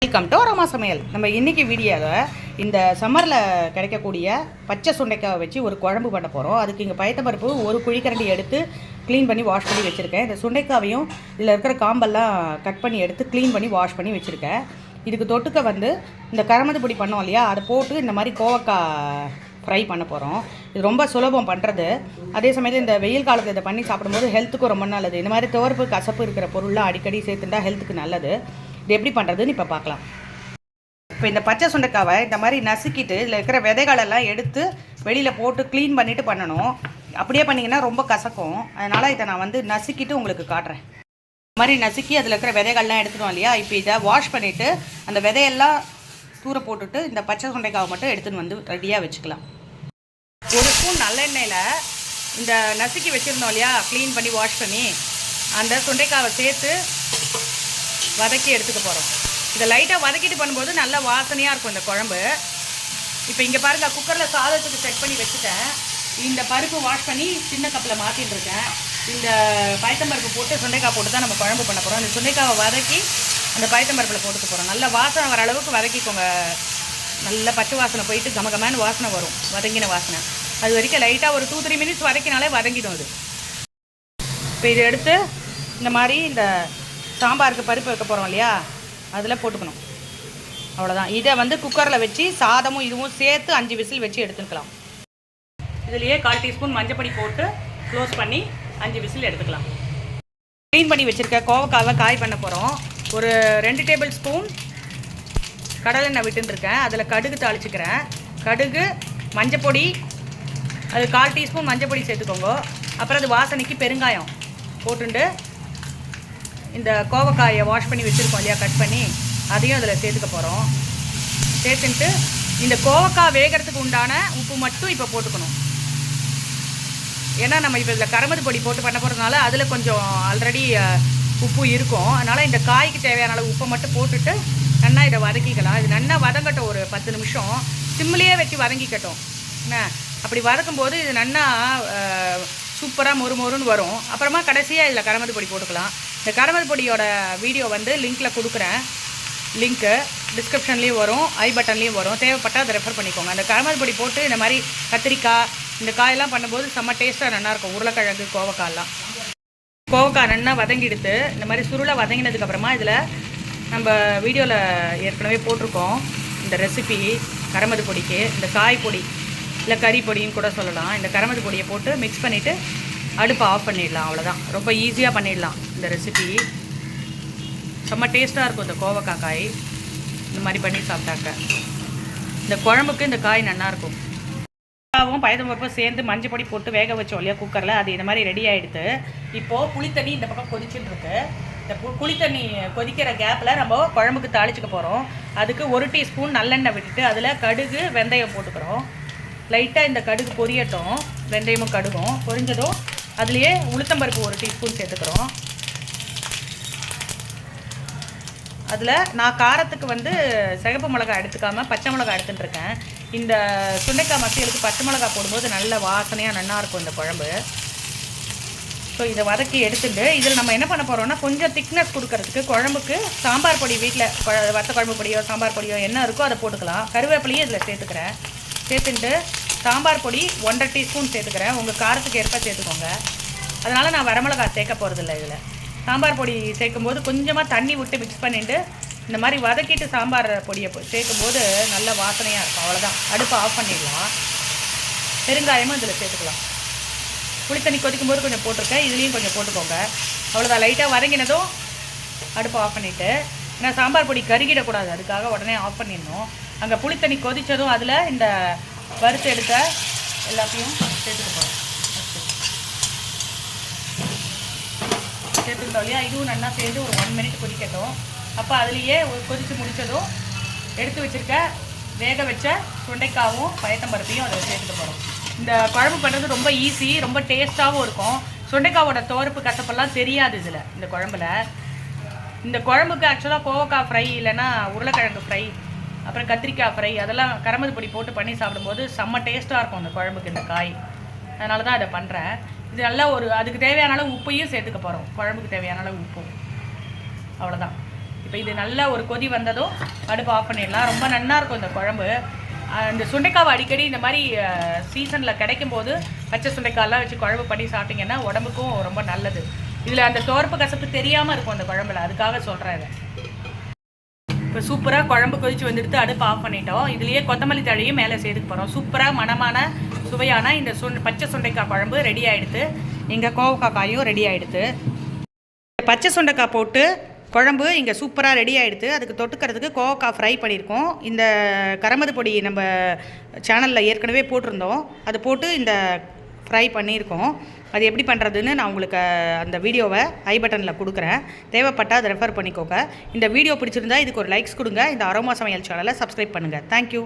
Welcome to aroma சமையல். நம்ம இன்றைக்கி வீடியோவில் இந்த சம்மரில் கிடைக்கக்கூடிய பச்சை சுண்டைக்காய் வச்சு ஒரு குழம்பு பண்ண போகிறோம். அதுக்கு இங்கே பயத்தம்பருப்பு ஒரு குழிக்கரண்டி எடுத்து க்ளீன் பண்ணி வாஷ் பண்ணி வச்சுருக்கேன். இந்த சுண்டைக்காவையும் இதில் இருக்கிற காம்பெல்லாம் கட் பண்ணி எடுத்து க்ளீன் பண்ணி வாஷ் பண்ணி வச்சுருக்கேன். இதுக்கு தொட்டுக்க வந்து இந்த கரமது பொடி பண்ணோம் இல்லையா, அதை போட்டு இந்த மாதிரி கோவக்காய் ஃப்ரை பண்ண போகிறோம். இது ரொம்ப சுலபம் பண்ணுறது. அதே சமயத்தில் இந்த வெயில் காலத்தில் இதை பண்ணி சாப்பிடும்போது ஹெல்த்துக்கும் ரொம்ப நல்லது. இந்த மாதிரி துவர்ப்பு கசப்பு இருக்கிற பொருள்லாம் அடிக்கடி சேர்த்துட்டா ஹெல்த்துக்கு நல்லது. இது எப்படி பண்ணுறதுன்னு இப்போ பார்க்கலாம். இப்போ இந்த பச்சை சுண்டைக்காவை இந்த மாதிரி நசுக்கிட்டு இதில் இருக்கிற விதைகளெல்லாம் எடுத்து வெளியில் போட்டு க்ளீன் பண்ணிவிட்டு பண்ணணும். அப்படியே பண்ணிங்கன்னா ரொம்ப கசக்கும். அதனால் இதை நான் வந்து நசுக்கிட்டு உங்களுக்கு காட்டுறேன். இந்த மாதிரி நசுக்கி அதில் இருக்கிற விதைகள்லாம் எடுத்துட்டோம் இல்லையா, இப்போ இதை வாஷ் பண்ணிவிட்டு அந்த விதையெல்லாம் தூர போட்டுட்டு இந்த பச்சை சுண்டைக்காவை மட்டும் எடுத்துன்னு வந்து ரெடியாக வச்சுக்கலாம். ஒரு ஸ்பூன் நல்லெண்ணெயில் இந்த நசுக்கி வச்சுருந்தோம் இல்லையா, க்ளீன் பண்ணி வாஷ் பண்ணி அந்த சுண்டைக்காவை சேர்த்து வதக்கி எடுத்துக்க போகிறோம். இதை லைட்டாக வதக்கிட்டு பண்ணும்போது நல்லா வாசனையாக இருக்கும் இந்த குழம்பு. இப்போ இங்கே பாருங்கள், குக்கரில் சாதத்துக்கு செட் பண்ணி வச்சுட்டேன். இந்த பருப்பு வாஷ் பண்ணி சின்ன கப்பில் மாற்றிட்டு இருக்கேன். இந்த பயத்தம்பருப்பு போட்டு சுண்டைக்காய் போட்டு தான் நம்ம குழம்பு பண்ண போகிறோம். இந்த சுண்டைக்காவை வதக்கி அந்த பயத்தம்பருப்பில் போட்டுக்க போகிறோம். நல்லா வாசனை வர அளவுக்கு வதக்கிக்கோங்க. நல்ல பச்சை வாசனை போயிட்டு கமகமான வாசனை வரும், வதங்கின வாசனை. அது வரைக்கும் லைட்டாக ஒரு 2-3 மினிட்ஸ் வதக்கினாலே வதங்கிடும் அது. இப்போ இதை எடுத்து இந்த மாதிரி இந்த சாம்பாருக்கு பருப்பு வைக்க போகிறோம் இல்லையா, அதில் போட்டுக்கணும். அவ்வளோதான். இதை வந்து குக்கரில் வச்சு சாதமும் இதுவும் சேர்த்து 5 விசில் வச்சு எடுத்துக்கலாம். இதுலேயே 1/4 டீஸ்பூன் மஞ்சப்பொடி போட்டு க்ளோஸ் பண்ணி 5 விசில் எடுத்துக்கலாம். க்ளீன் பண்ணி வச்சுருக்க கோவக்காவை காய் பண்ண போகிறோம். ஒரு 2 டேபிள் ஸ்பூன் கடலெண்ணெய் விட்டுருக்கேன். அதில் கடுகு தாளிச்சுக்கிறேன். கடுகு, மஞ்சப்பொடி, அது 1/4 டீஸ்பூன் மஞ்சப்பொடி சேர்த்துக்கோங்க. அப்புறம் அது வாசனைக்கு பெருங்காயம் போட்டுண்டு இந்த கோவக்காயை வாஷ் பண்ணி வச்சுருக்கோம் இல்லையா, கட் பண்ணி அதையும் அதில் சேர்த்துக்க போகிறோம். சேர்த்துட்டு இந்த கோவக்காய் வேகிறதுக்கு உண்டான உப்பு மட்டும் இப்போ போட்டுக்கணும். ஏன்னா நம்ம இப்போ இதில் கரமது பொடி போட்டு பண்ண போகிறதுனால அதில் கொஞ்சம் ஆல்ரெடி உப்பு இருக்கும். அதனால் இந்த காய்க்கு தேவையான அளவு உப்பை மட்டும் போட்டுட்டு நல்லா இதை வதக்கிக்கலாம். இது நல்லா வதங்கட்டும். ஒரு 10 நிமிஷம் சிம்மிலேயே வச்சு வதங்கிக்கட்டும். என்ன அப்படி வதக்கும்போது இது நல்லா சூப்பராக மொறுன்னு வரும். அப்புறமா கடைசியாக இதில் கரமது பொடி போட்டுக்கலாம். இந்த கரமது பொடியோட வீடியோ வந்து லிங்க்கில் கொடுக்குறேன். லிங்க்கு டிஸ்கிரிப்ஷன்லேயும் வரும், ஐ பட்டன்லேயும் வரும். தேவைப்பட்டால் அதை ரெஃபர் பண்ணிக்கோங்க. அந்த கரமது பொடி போட்டு இந்த மாதிரி கத்திரிக்காய் இந்த காயெல்லாம் பண்ணும்போது செம்ம டேஸ்ட்டாக நல்லாயிருக்கும். உருளைக்கிழங்கு, கோவக்காயெல்லாம். கோவக்காய் நல்லா வதங்கிடுத்து. இந்த மாதிரி சுருளை வதங்கினதுக்கப்புறமா இதில் நம்ம வீடியோவில் ஏற்கனவே போட்டிருக்கோம் இந்த ரெசிபி. கரமது பொடிக்கு இந்த காய் பொடி இல்லை கறி பொடின்னு கூட சொல்லலாம். இந்த கரமது பொடியை போட்டு மிக்ஸ் பண்ணிவிட்டு அடுப்பை ஆஃப் பண்ணிடலாம். அவ்வளோதான். ரொம்ப ஈஸியாக பண்ணிடலாம் இந்த ரெசிபி. செம்ம டேஸ்ட்டாக இருக்கும் இந்த கோவக்காய் காய். இந்த மாதிரி பண்ணி சாப்பிட்டாக்க இந்த குழம்புக்கு இந்த காய் நல்லாயிருக்கும். பயத்தம்பருப்பும் சேர்ந்து மஞ்சள் பொடி போட்டு வேக வச்சோம் இல்லையா குக்கரில், அது இந்த மாதிரி ரெடி ஆகிடுது. இப்போது புளித்தண்ணி இந்த பக்கம் கொதிச்சுட்டு இருக்கு. இந்த புளித்தண்ணி கொதிக்கிற கேப்பில் நம்ம குழம்புக்கு தாளிச்சுக்க போகிறோம். அதுக்கு 1 டீஸ்பூன் நல்லெண்ணெய் விட்டுட்டு அதில் கடுகு, வெந்தயம் போட்டுக்கிறோம். லைட்டாக இந்த கடுகு பொரியட்டும். வெந்தயமும் கடுகும் பொரிஞ்சதும் அதுலேயே உளுத்தம்பருப்பு 1 டீஸ்பூன் சேர்த்துக்கிறோம். அதில் நான் காரத்துக்கு வந்து சிகப்பு மிளகாய் எடுத்துக்காமல் பச்சை மிளகாய் எடுத்துட்டுருக்கேன். இந்த சுண்டைக்காய் மசியலுக்கு பச்சை மிளகாய் போடும்போது நல்ல வாசனையாக நல்லாயிருக்கும் இந்த குழம்பு. ஸோ இதை வதக்கி எடுத்துட்டு இதில் நம்ம என்ன பண்ண போகிறோம்னா, கொஞ்சம் திக்னஸ் கொடுக்கறதுக்கு குழம்புக்கு சாம்பார் பொடி வீட்டில் வத்த குழம்பு பொடியோ சாம்பார் பொடியோ என்ன இருக்கோ அதை போட்டுக்கலாம். கருவேப்பிலையும் இதில் சேர்த்துக்கிறேன். சேர்த்துட்டு சாம்பார் பொடி 1.5 டீஸ்பூன் சேர்த்துக்கிறேன். உங்கள் காரத்துக்கு ஏற்ப சேர்த்துக்கோங்க. அதனால் நான் வரமிளகாய் சேர்க்க போகிறதில்ல. இதில் சாம்பார் பொடி சேர்க்கும்போது கொஞ்சமாக தண்ணி விட்டு மிக்ஸ் பண்ணிவிட்டு இந்த மாதிரி வதக்கிட்டு சாம்பார் பொடியை சேர்க்கும்போது நல்ல வாசனையாக இருக்கும். அவ்வளோதான். அடுப்பை ஆஃப் பண்ணிடலாம். பெருங்காயமும் இதில் சேர்த்துக்கலாம். புளித்தண்ணி கொதிக்கும்போது கொஞ்சம் போட்டிருக்கேன், இதுலேயும் கொஞ்சம் போட்டுக்கோங்க. அவ்வளோதான். லைட்டாக வதங்கினதும் அடுப்பை ஆஃப் பண்ணிவிட்டு, ஏன்னா சாம்பார் பொடி கருகிடக்கூடாது, அதுக்காக உடனே ஆஃப் பண்ணிடணும். அங்கே புளித்தண்ணி கொதித்ததும் அதில் இந்த வறுத்து எடுத்த எல்லாத்தையும் சேர்த்துக்க போகிறோம். சேர்த்துக்கிட்டோம் இல்லையா, இதுவும் நல்லா சேர்ந்து ஒரு 1 மினிட் கொதிக்கட்டும். அப்போ அதுலேயே கொதித்து முடித்ததும் எடுத்து வச்சுருக்க வேக வச்ச சுண்டைக்காவும் பயத்தம்பருப்பையும் அதில் சேர்த்துக்க போகிறோம். இந்த குழம்பு பண்ணுறது ரொம்ப ஈஸி, ரொம்ப டேஸ்ட்டாகவும் இருக்கும். சுண்டைக்காவோட துவர்ப்பு கசப்பெல்லாம் தெரியாது இதில். இந்த குழம்புல இந்த குழம்புக்கு ஆக்சுவலாக கோவக்காய் ஃப்ரை இல்லைன்னா உருளைக்கிழங்கு ஃப்ரை, அப்புறம் கத்திரிக்காய் ஃப்ரை, அதெல்லாம் கரமது பொடி போட்டு பண்ணி சாப்பிடும்போது செம்ம டேஸ்ட்டாக இருக்கும் இந்த குழம்புக்கு இந்த காய். அதனால தான் இதை பண்ணுறேன். இது நல்லா அதுக்கு தேவையான அளவு உப்பையும் சேர்த்துக்க போகிறோம். குழம்புக்கு தேவையான அளவு உப்பும். அவ்வளோதான். இப்போ இது நல்லா ஒரு கொதி வந்ததும் அடுப்பு ஆஃப் பண்ணிடலாம். ரொம்ப நல்லா இருக்கும் இந்த குழம்பு. இந்த சுண்டைக்காவை அடிக்கடி இந்த மாதிரி சீசனில் கிடைக்கும் போது பச்சை சுண்டைக்காயெல்லாம் வச்சு குழம்பு பண்ணி சாப்பிட்டிங்கன்னா உடம்புக்கும் ரொம்ப நல்லது. இதில் அந்த துவர்ப்பு கசப்பு தெரியாமல் இருக்கும் அந்த குழம்புல, அதுக்காக சொல்கிறேன் இதை. இப்போ சூப்பராக குழம்பு கொதிச்சு வந்துடுத்து, அடுப்பு ஆஃப் பண்ணிட்டோம். இதுலேயே கொத்தமல்லி தழையும் மேலே சேர்த்துக்க போகிறோம். சூப்பராக மணமான சுவையான இந்த பச்சை சுண்டைக்காய் குழம்பு ரெடி ஆகிடுது. இங்கே கோவக்காய் காயும் ரெடி ஆகிடுது. பச்சை சுண்டைக்காய் போட்டு குழம்பு இங்கே சூப்பராக ரெடி ஆகிடுது. அதுக்கு தொட்டுக்கிறதுக்கு கோவக்காய் ஃப்ரை பண்ணியிருக்கோம். இந்த கரமது பொடி நம்ம சேனலில் ஏற்கனவே போட்டிருந்தோம், அது போட்டு இந்த ஃப்ரை பண்ணியிருக்கோம். அது எப்படி பண்ணுறதுன்னு நான் உங்களுக்கு அந்த வீடியோவை ஐ பட்டனில் கொடுக்குறேன், தேவைப்பட்டால் அதை ரெஃபர் பண்ணிக்கோங்க. இந்த வீடியோ பிடிச்சிருந்தா இதுக்கு ஒரு லைக்ஸ் கொடுங்க. இந்த அரோமா சமையல் சேனலை சப்ஸ்கிரைப் பண்ணுங்கள். தேங்க்யூ.